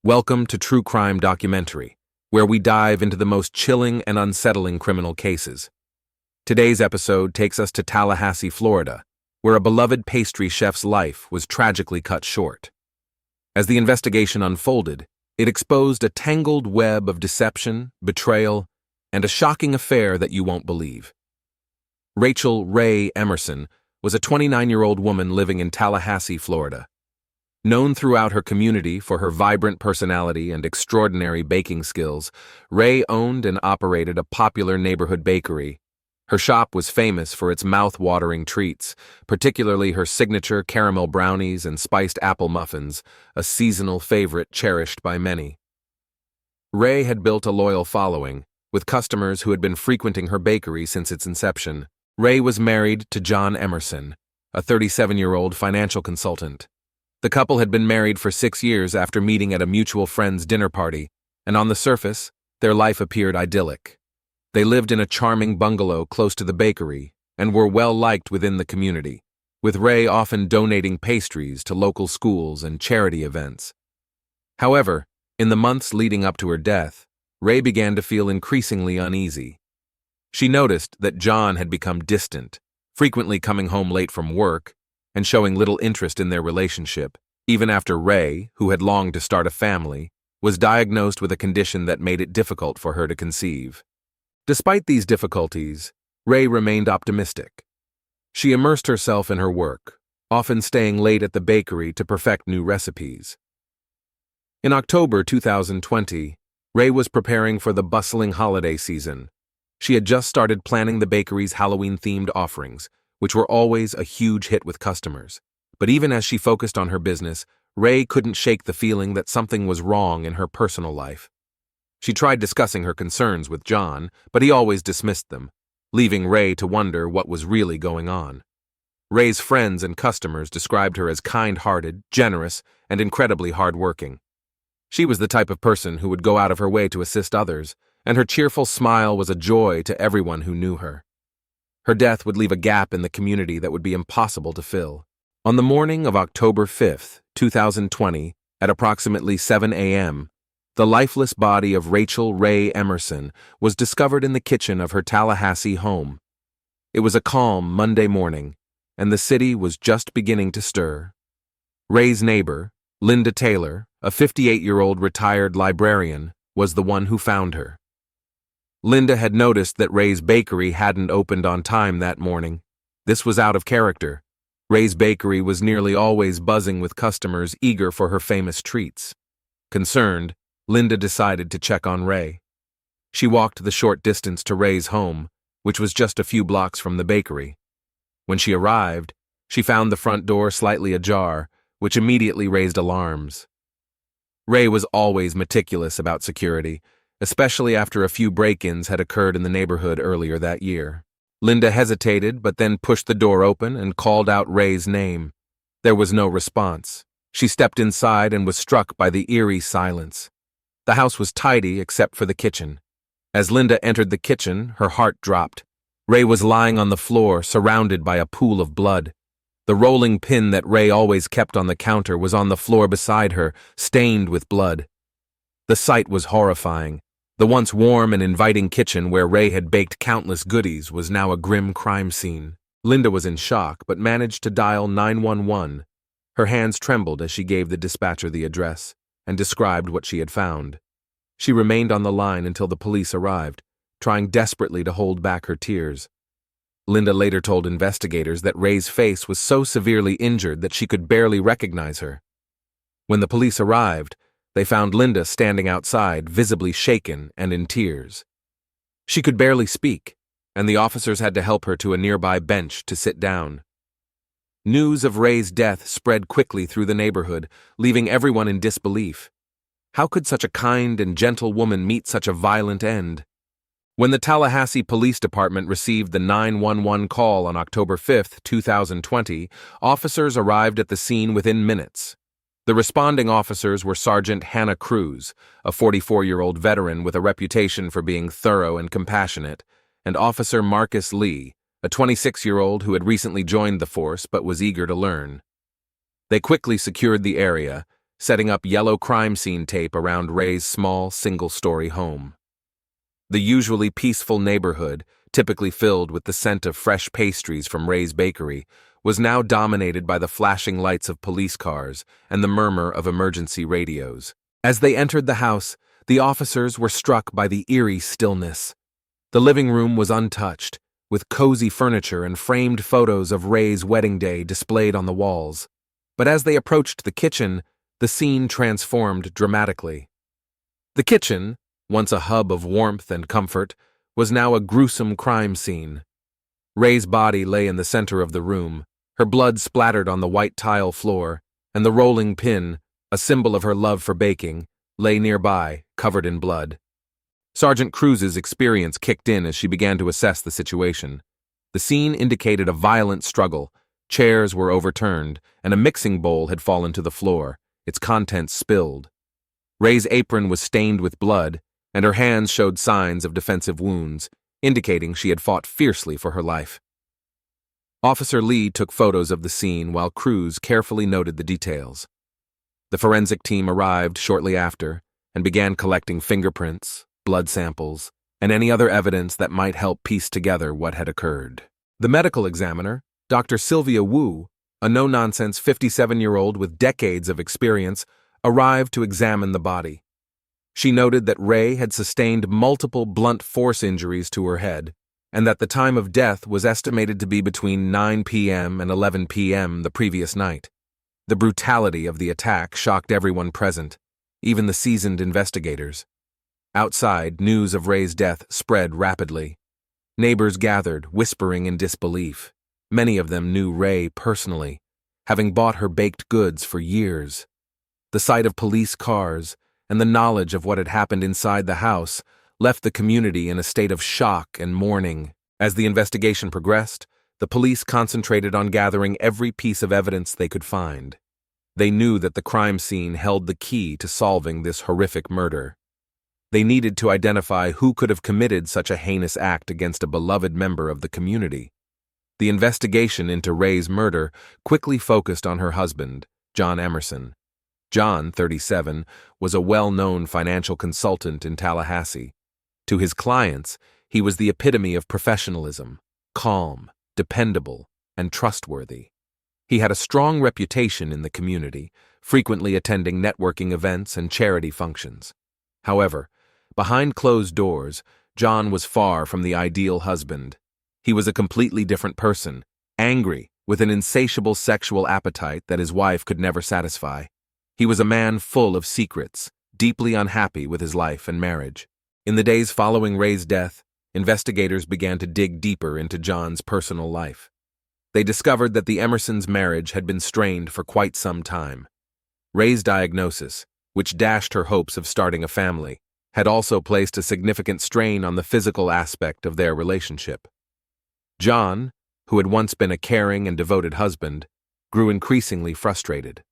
Welcome to True Crime Documentary, where we dive into the most chilling and unsettling criminal cases. Today's episode takes us to Tallahassee, Florida, where a beloved pastry chef's life was tragically cut short. As the investigation unfolded, it exposed a tangled web of deception, betrayal, and a shocking affair that you won't believe. Rachel Ray Emerson was a 29-year-old woman living in Tallahassee, Florida. Known throughout her community for her vibrant personality and extraordinary baking skills, Ray owned and operated a popular neighborhood bakery. Her shop was famous for its mouth-watering treats, particularly her signature caramel brownies and spiced apple muffins, a seasonal favorite cherished by many. Ray had built a loyal following, with customers who had been frequenting her bakery since its inception. Ray was married to John Emerson, a 37-year-old financial consultant. The couple had been married for 6 years after meeting at a mutual friend's dinner party, and on the surface, their life appeared idyllic. They lived in a charming bungalow close to the bakery and were well-liked within the community, with Ray often donating pastries to local schools and charity events. However, in the months leading up to her death, Ray began to feel increasingly uneasy. She noticed that John had become distant, frequently coming home late from work and showing little interest in their relationship, even after Ray, who had longed to start a family, was diagnosed with a condition that made it difficult for her to conceive. Despite these difficulties, Ray remained optimistic. She immersed herself in her work, often staying late at the bakery to perfect new recipes. In October 2020, Ray was preparing for the bustling holiday season. She had just started planning the bakery's Halloween-themed offerings, which were always a huge hit with customers. But even as she focused on her business, Ray couldn't shake the feeling that something was wrong in her personal life. She tried discussing her concerns with John, but he always dismissed them, leaving Ray to wonder what was really going on. Ray's friends and customers described her as kind-hearted, generous, and incredibly hard-working. She was the type of person who would go out of her way to assist others, and her cheerful smile was a joy to everyone who knew her. Her death would leave a gap in the community that would be impossible to fill. On the morning of October 5, 2020, at approximately 7 a.m., the lifeless body of Rachel Ray Emerson was discovered in the kitchen of her Tallahassee home. It was a calm Monday morning, and the city was just beginning to stir. Ray's neighbor, Linda Taylor, a 58-year-old retired librarian, was the one who found her. Linda had noticed that Ray's bakery hadn't opened on time that morning. This was out of character. Ray's bakery was nearly always buzzing with customers eager for her famous treats. Concerned, Linda decided to check on Ray. She walked the short distance to Ray's home, which was just a few blocks from the bakery. When she arrived, she found the front door slightly ajar, which immediately raised alarms. Ray was always meticulous about security, especially after a few break-ins had occurred in the neighborhood earlier that year. Linda hesitated, but then pushed the door open and called out Ray's name. There was no response. She stepped inside and was struck by the eerie silence. The house was tidy except for the kitchen. As Linda entered the kitchen, her heart dropped. Ray was lying on the floor, surrounded by a pool of blood. The rolling pin that Ray always kept on the counter was on the floor beside her, stained with blood. The sight was horrifying. The once warm and inviting kitchen where Ray had baked countless goodies was now a grim crime scene. Linda was in shock, but managed to dial 911. Her hands trembled as she gave the dispatcher the address and described what she had found. She remained on the line until the police arrived, trying desperately to hold back her tears. Linda later told investigators that Ray's face was so severely injured that she could barely recognize her. When the police arrived, they found Linda standing outside, visibly shaken and in tears. She could barely speak, and the officers had to help her to a nearby bench to sit down. News of Ray's death spread quickly through the neighborhood, leaving everyone in disbelief. How could such a kind and gentle woman meet such a violent end? When the Tallahassee Police Department received the 911 call on October 5, 2020, officers arrived at the scene within minutes. The responding officers were Sergeant Hannah Cruz, a 44-year-old veteran with a reputation for being thorough and compassionate, and Officer Marcus Lee, a 26-year-old who had recently joined the force but was eager to learn. They quickly secured the area, setting up yellow crime scene tape around Ray's small, single-story home. The usually peaceful neighborhood, typically filled with the scent of fresh pastries from Ray's bakery, was now dominated by the flashing lights of police cars and the murmur of emergency radios. As they entered the house, the officers were struck by the eerie stillness. The living room was untouched, with cozy furniture and framed photos of Ray's wedding day displayed on the walls. But as they approached the kitchen, the scene transformed dramatically. The kitchen, once a hub of warmth and comfort, was now a gruesome crime scene. Ray's body lay in the center of the room, her blood splattered on the white tile floor, and the rolling pin, a symbol of her love for baking, lay nearby, covered in blood. Sergeant Cruz's experience kicked in as she began to assess the situation. The scene indicated a violent struggle. Chairs were overturned, and a mixing bowl had fallen to the floor, its contents spilled. Ray's apron was stained with blood, and her hands showed signs of defensive wounds, indicating she had fought fiercely for her life. Officer Lee took photos of the scene while Cruz carefully noted the details. The forensic team arrived shortly after and began collecting fingerprints, blood samples, and any other evidence that might help piece together what had occurred. The medical examiner, Dr. Sylvia Wu, a no-nonsense 57-year-old with decades of experience, arrived to examine the body. She noted that Ray had sustained multiple blunt force injuries to her head, and that the time of death was estimated to be between 9 p.m. and 11 p.m. the previous night. The brutality of the attack shocked everyone present, even the seasoned investigators. Outside, news of Ray's death spread rapidly. Neighbors gathered, whispering in disbelief. Many of them knew Ray personally, having bought her baked goods for years. The sight of police cars and the knowledge of what had happened inside the house left the community in a state of shock and mourning. As the investigation progressed, the police concentrated on gathering every piece of evidence they could find. They knew that the crime scene held the key to solving this horrific murder. They needed to identify who could have committed such a heinous act against a beloved member of the community. The investigation into Ray's murder quickly focused on her husband, John Emerson. John, 37, was a well-known financial consultant in Tallahassee. To his clients, he was the epitome of professionalism, calm, dependable, and trustworthy. He had a strong reputation in the community, frequently attending networking events and charity functions. However, behind closed doors, John was far from the ideal husband. He was a completely different person, angry, with an insatiable sexual appetite that his wife could never satisfy. He was a man full of secrets, deeply unhappy with his life and marriage. In the days following Ray's death, investigators began to dig deeper into John's personal life. They discovered that the Emersons' marriage had been strained for quite some time. Ray's diagnosis, which dashed her hopes of starting a family, had also placed a significant strain on the physical aspect of their relationship. John, who had once been a caring and devoted husband, grew increasingly frustrated.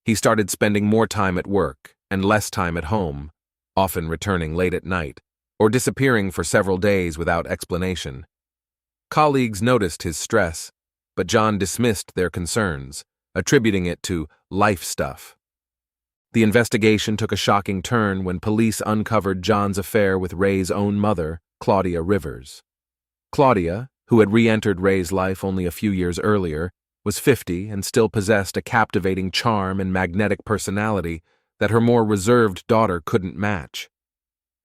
He started spending more time at work and less time at home, often returning late at night, or disappearing for several days without explanation. Colleagues noticed his stress, but John dismissed their concerns, attributing it to life stuff. The investigation took a shocking turn when police uncovered John's affair with Ray's own mother, Claudia Rivers. Claudia, who had re-entered Ray's life only a few years earlier, was 50 and still possessed a captivating charm and magnetic personality that her more reserved daughter couldn't match.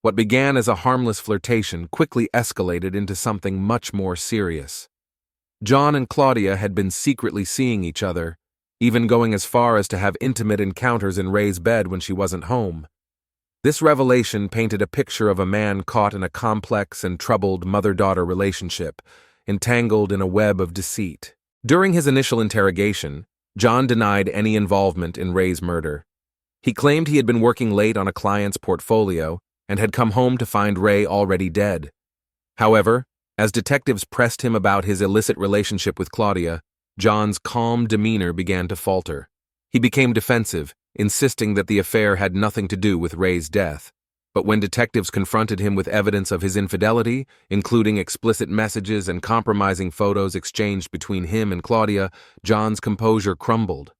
What began as a harmless flirtation quickly escalated into something much more serious. John and Claudia had been secretly seeing each other, even going as far as to have intimate encounters in Ray's bed when she wasn't home. This revelation painted a picture of a man caught in a complex and troubled mother-daughter relationship, entangled in a web of deceit. During his initial interrogation, John denied any involvement in Ray's murder. He claimed he had been working late on a client's portfolio and had come home to find Ray already dead. However, as detectives pressed him about his illicit relationship with Claudia, John's calm demeanor began to falter. He became defensive, insisting that the affair had nothing to do with Ray's death. But when detectives confronted him with evidence of his infidelity, including explicit messages and compromising photos exchanged between him and Claudia, John's composure crumbled.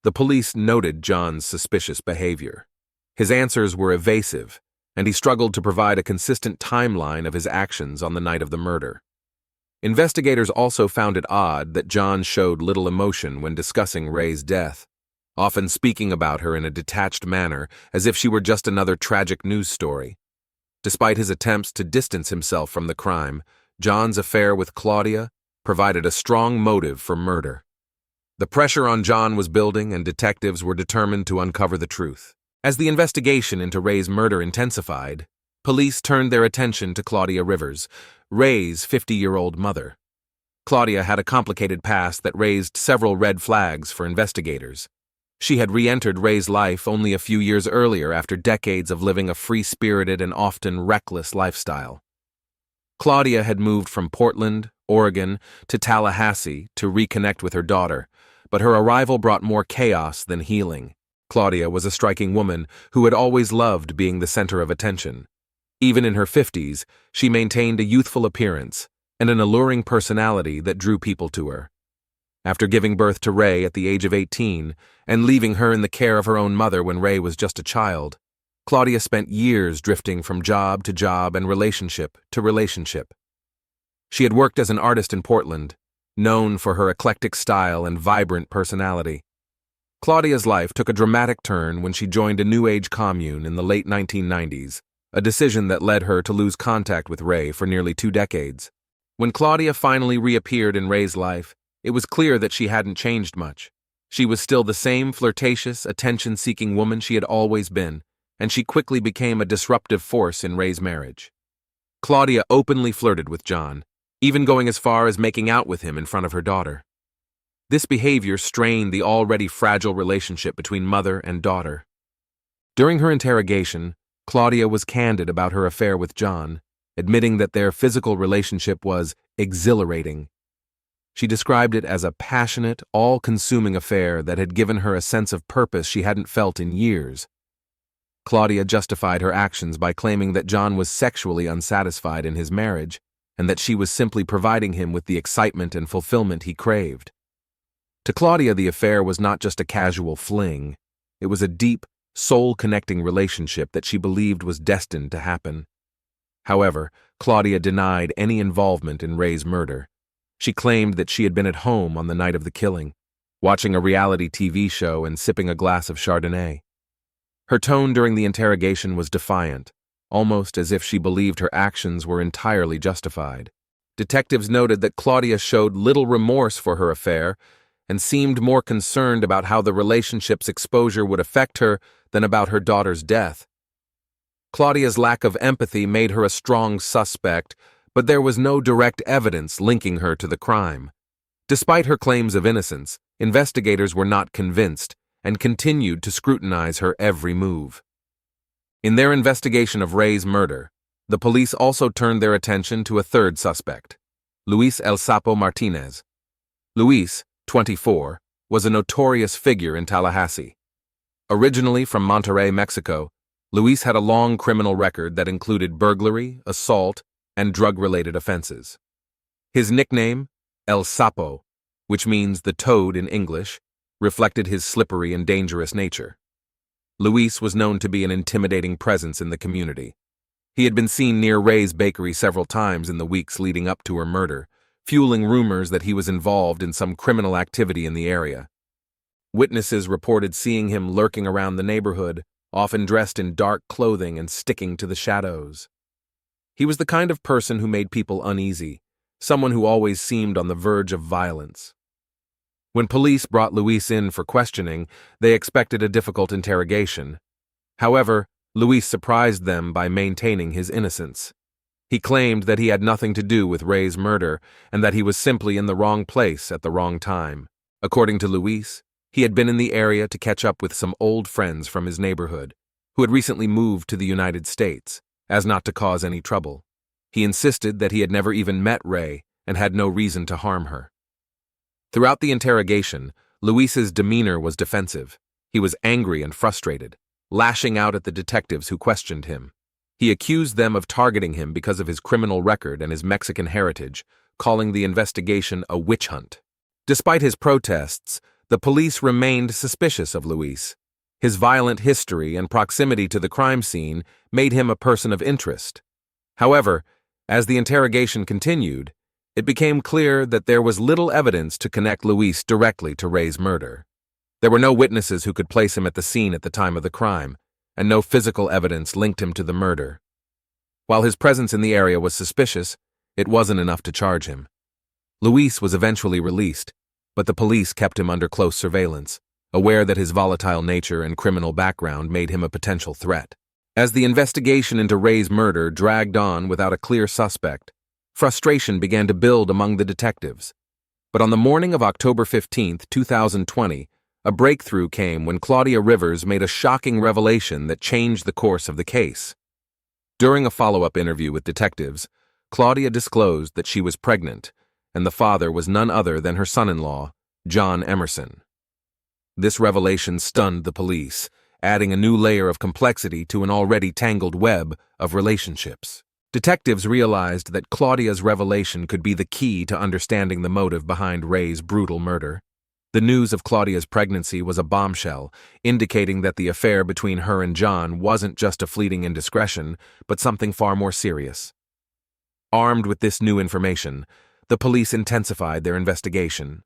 The police noted John's suspicious behavior. His answers were evasive, and he struggled to provide a consistent timeline of his actions on the night of the murder. Investigators also found it odd that John showed little emotion when discussing Ray's death, often speaking about her in a detached manner as if she were just another tragic news story. Despite his attempts to distance himself from the crime, John's affair with Claudia provided a strong motive for murder. The pressure on John was building, and detectives were determined to uncover the truth. As the investigation into Ray's murder intensified, police turned their attention to Claudia Rivers, Ray's 50-year-old mother. Claudia had a complicated past that raised several red flags for investigators. She had re-entered Ray's life only a few years earlier after decades of living a free-spirited and often reckless lifestyle. Claudia had moved from Portland, Oregon, to Tallahassee to reconnect with her daughter, but her arrival brought more chaos than healing. Claudia was a striking woman who had always loved being the center of attention. Even in her 50s, she maintained a youthful appearance and an alluring personality that drew people to her. After giving birth to Ray at the age of 18 and leaving her in the care of her own mother when Ray was just a child, Claudia spent years drifting from job to job and relationship to relationship. She had worked as an artist in Portland, known for her eclectic style and vibrant personality. Claudia's life took a dramatic turn when she joined a New Age commune in the late 1990s, a decision that led her to lose contact with Ray for nearly 2 decades. When Claudia finally reappeared in Ray's life, it was clear that she hadn't changed much. She was still the same flirtatious, attention-seeking woman she had always been, and she quickly became a disruptive force in Ray's marriage. Claudia openly flirted with John, even going as far as making out with him in front of her daughter. This behavior strained the already fragile relationship between mother and daughter. During her interrogation, Claudia was candid about her affair with John, admitting that their physical relationship was exhilarating. She described it as a passionate, all-consuming affair that had given her a sense of purpose she hadn't felt in years. Claudia justified her actions by claiming that John was sexually unsatisfied in his marriage, and that she was simply providing him with the excitement and fulfillment he craved. To Claudia, the affair was not just a casual fling. It was a deep, soul-connecting relationship that she believed was destined to happen. However, Claudia denied any involvement in Ray's murder. She claimed that she had been at home on the night of the killing, watching a reality TV show and sipping a glass of Chardonnay. Her tone during the interrogation was defiant, almost as if she believed her actions were entirely justified. Detectives noted that Claudia showed little remorse for her affair and seemed more concerned about how the relationship's exposure would affect her than about her daughter's death. Claudia's lack of empathy made her a strong suspect, but there was no direct evidence linking her to the crime. Despite her claims of innocence, investigators were not convinced and continued to scrutinize her every move. In their investigation of Ray's murder, the police also turned their attention to a third suspect, Luis El Sapo Martinez. Luis, 24, was a notorious figure in Tallahassee. Originally from Monterrey, Mexico, Luis had a long criminal record that included burglary, assault, and drug-related offenses. His nickname, El Sapo, which means the toad in English, reflected his slippery and dangerous nature. Luis was known to be an intimidating presence in the community. He had been seen near Ray's bakery several times in the weeks leading up to her murder, fueling rumors that he was involved in some criminal activity in the area. Witnesses reported seeing him lurking around the neighborhood, often dressed in dark clothing and sticking to the shadows. He was the kind of person who made people uneasy, someone who always seemed on the verge of violence. When police brought Luis in for questioning, they expected a difficult interrogation. However, Luis surprised them by maintaining his innocence. He claimed that he had nothing to do with Ray's murder and that he was simply in the wrong place at the wrong time. According to Luis, he had been in the area to catch up with some old friends from his neighborhood, who had recently moved to the United States, as not to cause any trouble. He insisted that he had never even met Ray and had no reason to harm her. Throughout the interrogation, Luis's demeanor was defensive. He was angry and frustrated, lashing out at the detectives who questioned him. He accused them of targeting him because of his criminal record and his Mexican heritage, calling the investigation a witch hunt. Despite his protests, the police remained suspicious of Luis. His violent history and proximity to the crime scene made him a person of interest. However, as the interrogation continued, it became clear that there was little evidence to connect Luis directly to Ray's murder. There were no witnesses who could place him at the scene at the time of the crime, and no physical evidence linked him to the murder. While his presence in the area was suspicious, it wasn't enough to charge him. Luis was eventually released, but the police kept him under close surveillance, aware that his volatile nature and criminal background made him a potential threat. As the investigation into Ray's murder dragged on without a clear suspect, frustration began to build among the detectives. But on the morning of October 15, 2020, a breakthrough came when Claudia Rivers made a shocking revelation that changed the course of the case. During a follow-up interview with detectives, Claudia disclosed that she was pregnant, and the father was none other than her son-in-law, John Emerson. This revelation stunned the police, adding a new layer of complexity to an already tangled web of relationships. Detectives realized that Claudia's revelation could be the key to understanding the motive behind Ray's brutal murder. The news of Claudia's pregnancy was a bombshell, indicating that the affair between her and John wasn't just a fleeting indiscretion, but something far more serious. Armed with this new information, the police intensified their investigation.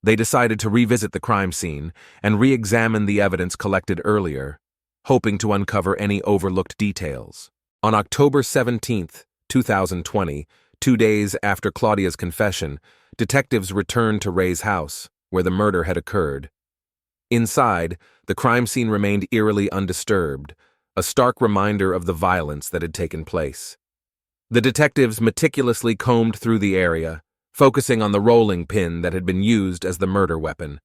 They decided to revisit the crime scene and re-examine the evidence collected earlier, hoping to uncover any overlooked details. On October 17, 2020, 2 days after Claudia's confession, detectives returned to Ray's house, where the murder had occurred. Inside, the crime scene remained eerily undisturbed, a stark reminder of the violence that had taken place. The detectives meticulously combed through the area, focusing on the rolling pin that had been used as the murder weapon.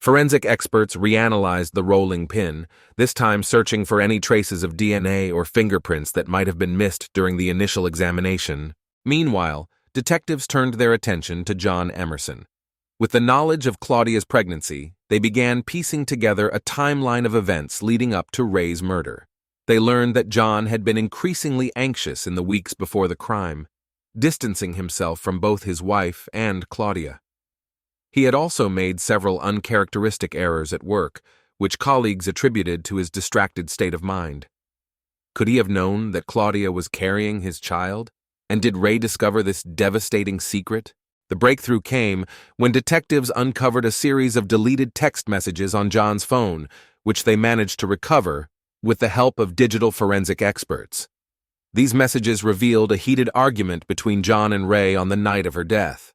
Forensic experts reanalyzed the rolling pin, this time searching for any traces of DNA or fingerprints that might have been missed during the initial examination. Meanwhile, detectives turned their attention to John Emerson. With the knowledge of Claudia's pregnancy, they began piecing together a timeline of events leading up to Ray's murder. They learned that John had been increasingly anxious in the weeks before the crime, distancing himself from both his wife and Claudia. He had also made several uncharacteristic errors at work, which colleagues attributed to his distracted state of mind. Could he have known that Claudia was carrying his child? And did Ray discover this devastating secret? The breakthrough came when detectives uncovered a series of deleted text messages on John's phone, which they managed to recover with the help of digital forensic experts. These messages revealed a heated argument between John and Ray on the night of her death.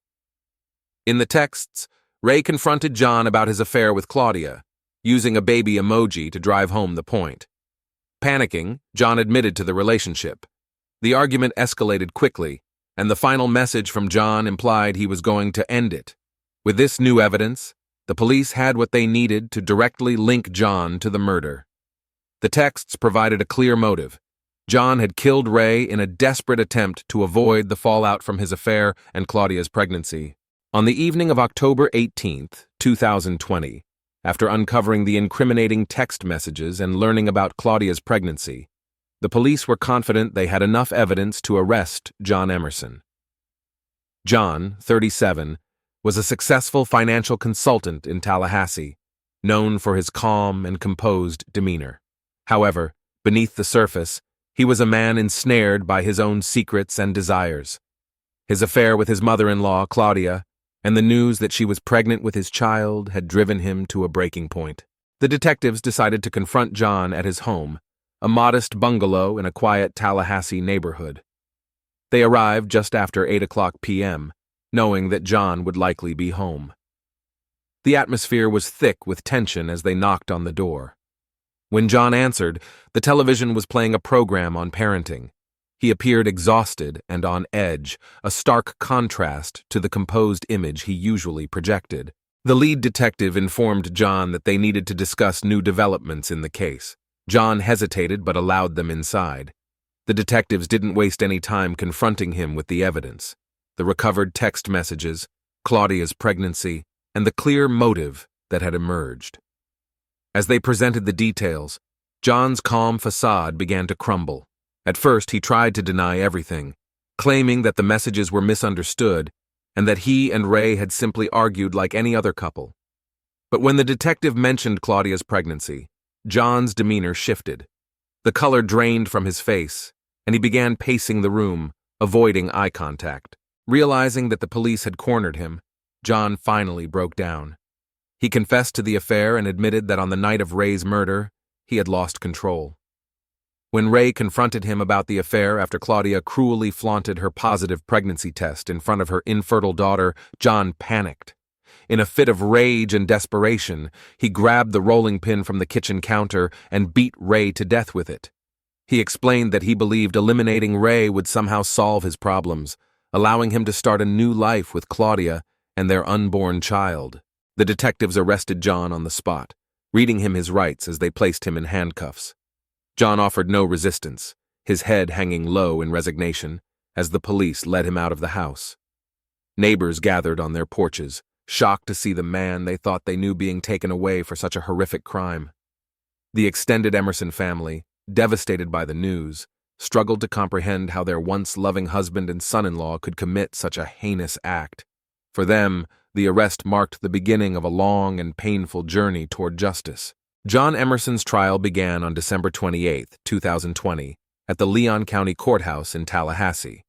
In the texts, Ray confronted John about his affair with Claudia, using a baby emoji to drive home the point. Panicking, John admitted to the relationship. The argument escalated quickly, and the final message from John implied he was going to end it. With this new evidence, the police had what they needed to directly link John to the murder. The texts provided a clear motive. John had killed Ray in a desperate attempt to avoid the fallout from his affair and Claudia's pregnancy. On the evening of October 18, 2020, after uncovering the incriminating text messages and learning about Claudia's pregnancy, the police were confident they had enough evidence to arrest John Emerson. John, 37, was a successful financial consultant in Tallahassee, known for his calm and composed demeanor. However, beneath the surface, he was a man ensnared by his own secrets and desires. His affair with his mother-in-law, Claudia, and the news that she was pregnant with his child had driven him to a breaking point. The detectives decided to confront John at his home, a modest bungalow in a quiet Tallahassee neighborhood. They arrived just after 8 p.m., knowing that John would likely be home. The atmosphere was thick with tension as they knocked on the door. When John answered, the television was playing a program on parenting. He appeared exhausted and on edge, a stark contrast to the composed image he usually projected. The lead detective informed John that they needed to discuss new developments in the case. John hesitated but allowed them inside. The detectives didn't waste any time confronting him with the evidence: the recovered text messages, Claudia's pregnancy, and the clear motive that had emerged. As they presented the details, John's calm facade began to crumble. At first, he tried to deny everything, claiming that the messages were misunderstood and that he and Ray had simply argued like any other couple. But when the detective mentioned Claudia's pregnancy, John's demeanor shifted. The color drained from his face, and he began pacing the room, avoiding eye contact. Realizing that the police had cornered him, John finally broke down. He confessed to the affair and admitted that on the night of Ray's murder, he had lost control. When Ray confronted him about the affair after Claudia cruelly flaunted her positive pregnancy test in front of her infertile daughter, John panicked. In a fit of rage and desperation, he grabbed the rolling pin from the kitchen counter and beat Ray to death with it. He explained that he believed eliminating Ray would somehow solve his problems, allowing him to start a new life with Claudia and their unborn child. The detectives arrested John on the spot, reading him his rights as they placed him in handcuffs. John offered no resistance, his head hanging low in resignation, as the police led him out of the house. Neighbors gathered on their porches, shocked to see the man they thought they knew being taken away for such a horrific crime. The extended Emerson family, devastated by the news, struggled to comprehend how their once loving husband and son-in-law could commit such a heinous act. For them, the arrest marked the beginning of a long and painful journey toward justice. John Emerson's trial began on December 28, 2020, at the Leon County Courthouse in Tallahassee.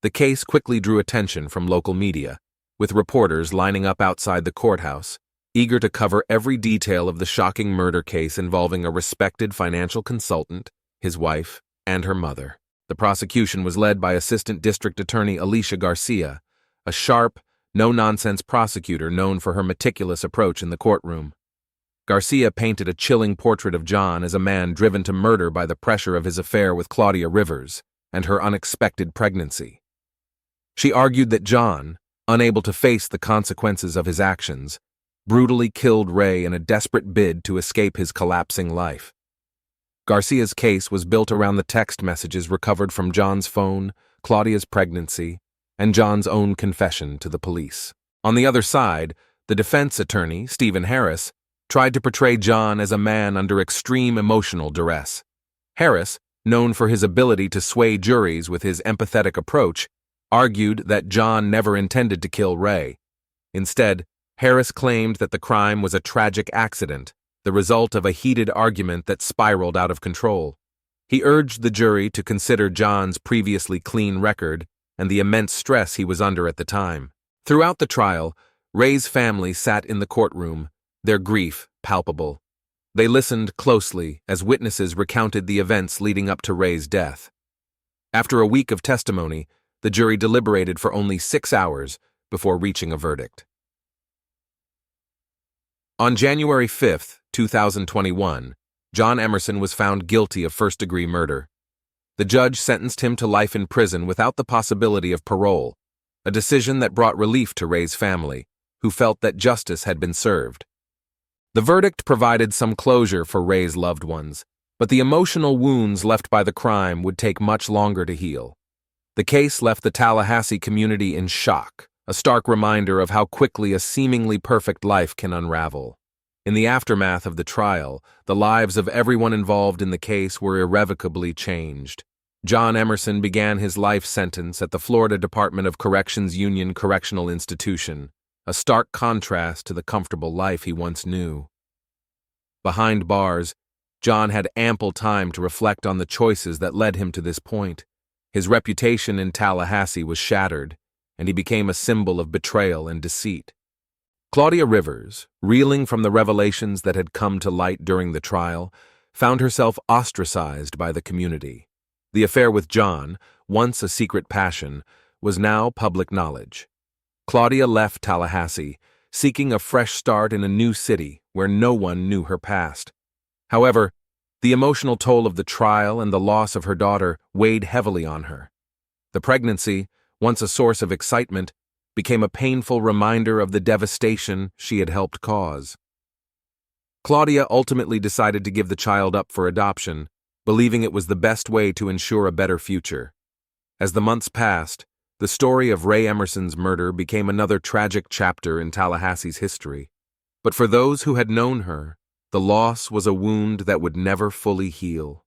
The case quickly drew attention from local media, with reporters lining up outside the courthouse, eager to cover every detail of the shocking murder case involving a respected financial consultant, his wife, and her mother. The prosecution was led by Assistant District Attorney Alicia Garcia, a sharp, no-nonsense prosecutor known for her meticulous approach in the courtroom. Garcia painted a chilling portrait of John as a man driven to murder by the pressure of his affair with Claudia Rivers and her unexpected pregnancy. She argued that John, unable to face the consequences of his actions, brutally killed Ray in a desperate bid to escape his collapsing life. Garcia's case was built around the text messages recovered from John's phone, Claudia's pregnancy, and John's own confession to the police. On the other side, the defense attorney, Stephen Harris, tried to portray John as a man under extreme emotional duress. Harris, known for his ability to sway juries with his empathetic approach, argued that John never intended to kill Ray. Instead, Harris claimed that the crime was a tragic accident, the result of a heated argument that spiraled out of control. He urged the jury to consider John's previously clean record and the immense stress he was under at the time. Throughout the trial, Ray's family sat in the courtroom, their grief palpable. They listened closely as witnesses recounted the events leading up to Ray's death. After a week of testimony, the jury deliberated for only 6 hours before reaching a verdict. On January 5, 2021, John Emerson was found guilty of first-degree murder. The judge sentenced him to life in prison without the possibility of parole, a decision that brought relief to Ray's family, who felt that justice had been served. The verdict provided some closure for Ray's loved ones, but the emotional wounds left by the crime would take much longer to heal. The case left the Tallahassee community in shock, a stark reminder of how quickly a seemingly perfect life can unravel. In the aftermath of the trial, the lives of everyone involved in the case were irrevocably changed. John Emerson began his life sentence at the Florida Department of Corrections Union Correctional Institution, a stark contrast to the comfortable life he once knew. Behind bars, John had ample time to reflect on the choices that led him to this point. His reputation in Tallahassee was shattered, and he became a symbol of betrayal and deceit. Claudia Rivers, reeling from the revelations that had come to light during the trial, found herself ostracized by the community. The affair with John, once a secret passion, was now public knowledge. Claudia left Tallahassee, seeking a fresh start in a new city where no one knew her past. However, the emotional toll of the trial and the loss of her daughter weighed heavily on her. The pregnancy, once a source of excitement, became a painful reminder of the devastation she had helped cause. Claudia ultimately decided to give the child up for adoption, believing it was the best way to ensure a better future. As the months passed, the story of Ray Emerson's murder became another tragic chapter in Tallahassee's history. But for those who had known her, the loss was a wound that would never fully heal.